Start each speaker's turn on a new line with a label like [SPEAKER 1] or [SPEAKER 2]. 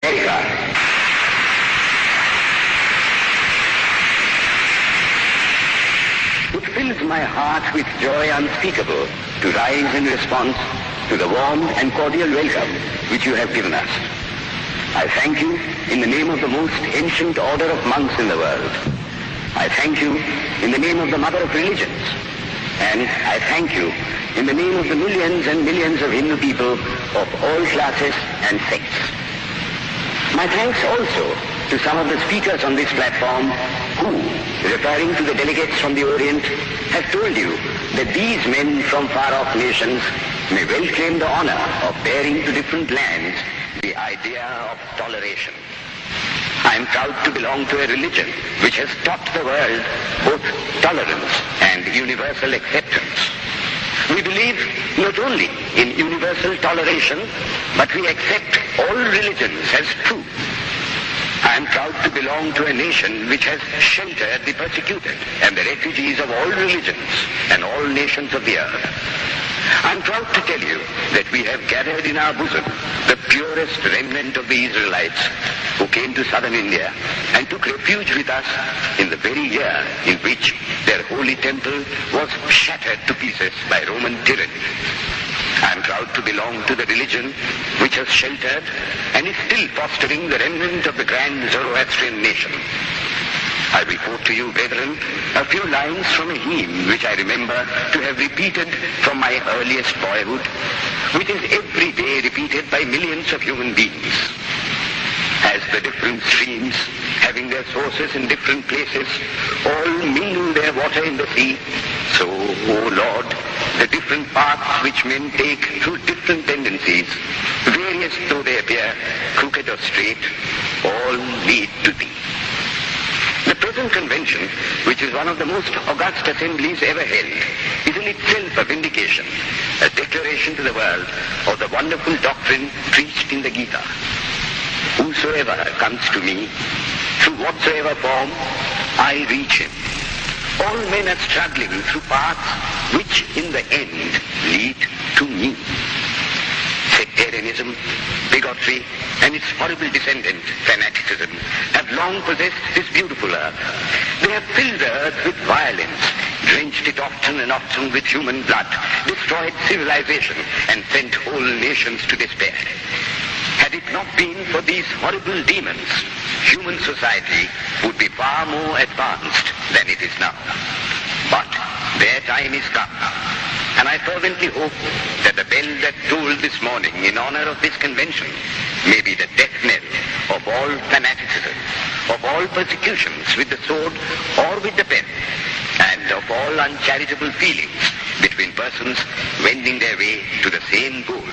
[SPEAKER 1] America. It fills my heart with joy unspeakable to rise in response to the warm and cordial welcome which you have given us. I thank you in the name of the most ancient order of monks in the world. I thank you in the name of the mother of religions. And I thank you in the name of the millions and millions of Hindu people of all classes and sects. My thanks also to some of the speakers on this platform who, referring to the delegates from the Orient, have told you that these men from far-off nations may well claim the honor of bearing to different lands the idea of toleration. I am proud to belong to a religion which has taught the world both tolerance and universal acceptance. We believe not only in universal toleration, but we accept all religions as true. I am proud to belong to a nation which has sheltered the persecuted and the refugees of all religions and all nations of the earth. I am proud to tell you that we have gathered in our bosom the purest remnant of the Israelites who came to southern India and took refuge with us in the very year in which their holy temple was shattered to pieces by Roman tyranny. I am proud to belong to the religion which has sheltered and is still fostering the remnant of the grand Zoroastrian nation. I will quote to you, brethren, a few lines from a hymn which I remember to have repeated from my earliest boyhood, which is every day repeated by millions of human beings. As the different streams, having their sources in different places, all mingle their water in the sea, so, O Lord, the different paths which men take through different tendencies, various though they appear, crooked or straight, all lead to Thee. The present convention, which is one of the most august assemblies ever held, is in itself a vindication, a declaration to the world of the wonderful doctrine preached in the Gita. Whosoever comes to me, through whatsoever form, I reach him. All men are struggling through paths which in the end lead to me. Sectarianism, bigotry, and its horrible descendant, fanaticism, have long possessed this beautiful earth. They have filled the earth with violence, drenched it often and often with human blood, destroyed civilization, and sent whole nations to despair. Had it not been for these horrible demons, human society would be far more advanced than it is now. But their time is come, and I fervently hope that the bell that tolled this morning in honor of this convention may be the death knell of all fanaticism, of all persecutions with the sword or with the pen, and of all uncharitable feelings between persons wending their way to the same goal.